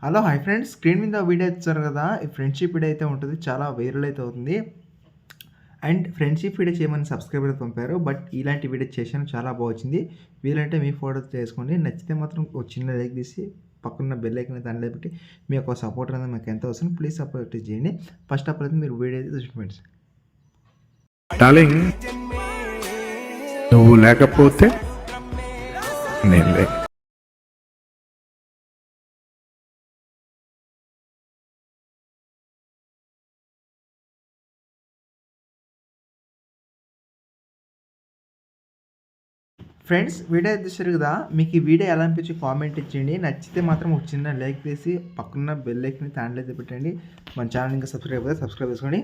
Hello hi friends, screen మీద video ఇచ్చారు కదా. ఈ ఫ్రెండ్షిప్ వీడియో అయితే ఉంటుంది, చాలా వైరల్ అయితే అవుతుంది. అండ్ ఫ్రెండ్షిప్ వీడియో చేయమని సబ్స్క్రైబర్ పంపారు, బట్ ఇలాంటి వీడియో చేశాను, చాలా బాగా వచ్చింది. వీలంటే మీ ఫోటో చేసుకోండి, నచ్చితే మాత్రం ఒక చిన్న లైక్ తీసి పక్కన బెల్ ఐకాన్ అయితే దాంట్లో పెట్టి మీ యొక్క సపోర్ట్ అనేది మాకు ఎంత అవసరం, ప్లీజ్ సపోర్ట్ చేయండి. ఫస్ట్ ఆఫ్ ఆల్ అయితే మీరు వీడియో అయితే చూసి ఫ్రెండ్స్. డార్లింగ్, నువ్వు లేకపోతే నేను లేక. ఫ్రెండ్స్, వీడియో చూసారు కదా. మీకు ఈ వీడియో ఎలా అనిపించి కామెంట్ ఇచ్చేయండి. నచ్చితే మాత్రం ఒక చిన్న లైక్ తీసి పక్కన బెల్ ఐకాన్ దాంట్లో అయితే పెట్టండి. మన ఛానల్ ఇంకా సబ్స్క్రైబ్ చేసుకోండి.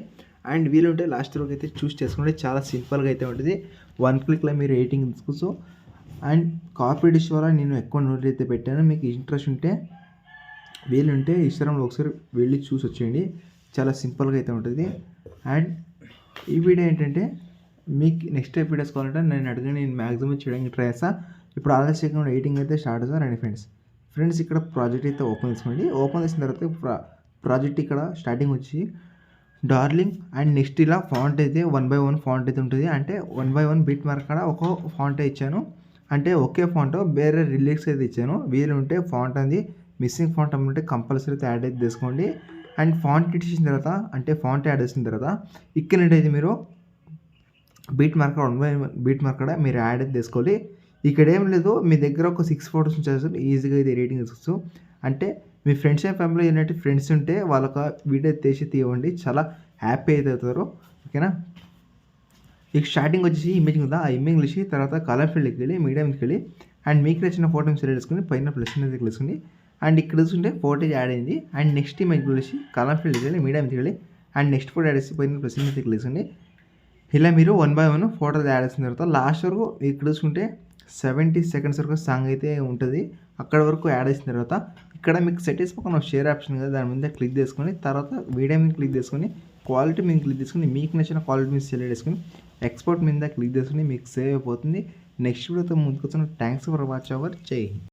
అండ్ వీలుంటే లాస్ట్ వరకు అయితే చూస్ చేసుకోండి, చాలా సింపుల్గా అయితే ఉంటుంది. 1 క్లిక్లో మీరు ఎడిటింగ్ తీసుకోవచ్చు. అండ్ కాపీ డిష్ వల్ల నేను ఎక్కువ నోట్లు అయితే పెట్టాను. మీకు ఇంట్రెస్ట్ ఉంటే వీలుంటే ఇన్స్టాగ్రామ్లో ఒకసారి వెళ్ళి చూసి వచ్చేయండి, చాలా సింపుల్గా అయితే ఉంటుంది. అండ్ ఈ వీడియో ఏంటంటే మీకు నెక్స్ట్ టైప్ వీడియోస్ కావాలంటే నేను మ్యాక్సిమం చేయడానికి ట్రై చేస్తాను. ఇప్పుడు ఆలస్యంగా ఎడిటింగ్ అయితే స్టార్ట్ చేస్తాను రండి ఫ్రెండ్స్. ఇక్కడ ప్రాజెక్ట్ అయితే ఓపెన్ చేసుకోండి. ఓపెన్ చేసిన తర్వాత ప్రాజెక్ట్ ఇక్కడ స్టార్టింగ్ వచ్చి డార్లింగ్ అండ్ నెక్స్ట్ ఇలా ఫాంట్ అయితే 1 by 1 ఫాంట్ అయితే ఉంటుంది. అంటే 1 by 1 బిట్ మార్క్ కూడా ఒక ఫాంట్ ఇచ్చాను, అంటే ఒకే ఫాంట్ వేరే రిలీక్స్ అయితే ఇచ్చాను. వీలు ఉంటే ఫాంట్ అనేది మిస్సింగ్ ఫాంట్ ఉంటే కంపల్సరీ అయితే యాడ్ అయితే తీసుకోండి. అండ్ ఫాంట్ ఇచ్చిన తర్వాత, అంటే ఫాంట్ యాడ్ చేసిన తర్వాత ఇక్కడ అయితే మీరు beat marker 1 by 1 beat marker మీరు యాడ్ అయితే తీసుకోవాలి. ఇక్కడ ఏం లేదు, మీ దగ్గర ఒక 6 ఫోటోస్ చేస్తారు, ఈజీగా అయితే ఎడిటింగ్ తీసుకోవచ్చు. అంటే మీ ఫ్రెండ్స్ అండ్ ఫ్యామిలీ ఏంటంటే ఫ్రెండ్స్ ఉంటే వాళ్ళకి వీడియో తీయండి, చాలా హ్యాపీ అయితే అవుతారు. ఓకేనా. ఇక స్టార్టింగ్ వచ్చేసి ఇమేజ్ ఉందా, ఆ ఇమేజ్ తీసి తర్వాత కలర్ ఫీల్డ్కి వెళ్ళి మీడియంకి వెళ్ళి అండ్ మీకు నచ్చిన ఫోటోని సెలెక్ట్ చేసుకుని పైన ప్లస్ అనేది తీసుకుని అండ్ ఇక్కడ చూసుకుంటే ఫోటో యాడ్ అయింది. అండ్ నెక్స్ట్ ఇమేజ్ వచ్చి కలర్ ఫీల్డ్కి వెళ్ళి మీడియంకి వెళ్ళి అండ్ నెక్స్ట్ ఫోటో యాడ్ చేసి పైన ప్లస్ అనేది తీసుకుని ఇలా మీరు 1 by 1 ఫోటోలు యాడ్ చేసిన తర్వాత లాస్ట్ వరకు ఇక్కడ చూసుకుంటే 70 సెకండ్స్ వరకు సాంగ్ అయితే ఉంటుంది. అక్కడ వరకు యాడ్ చేసిన తర్వాత ఇక్కడ మీకు సెట్టింగ్స్ పక్కన షేర్ ఆప్షన్ కదా, దాని మీద క్లిక్ చేసుకొని తర్వాత వీడియో మీద క్లిక్ చేసుకొని క్వాలిటీ మీద క్లిక్ చేసుకుని మీకు నచ్చిన క్వాలిటీ మీద సెలెక్ట్ చేసుకుని ఎక్స్పోర్ట్ మీద క్లిక్ చేసుకుని మీకు సేవ్ అయిపోతుంది. నెక్స్ట్ వీడియోతో ముందుకు వచ్చిన థ్యాంక్స్ ఫర్ వాచ్ అవర్. జై హింద్.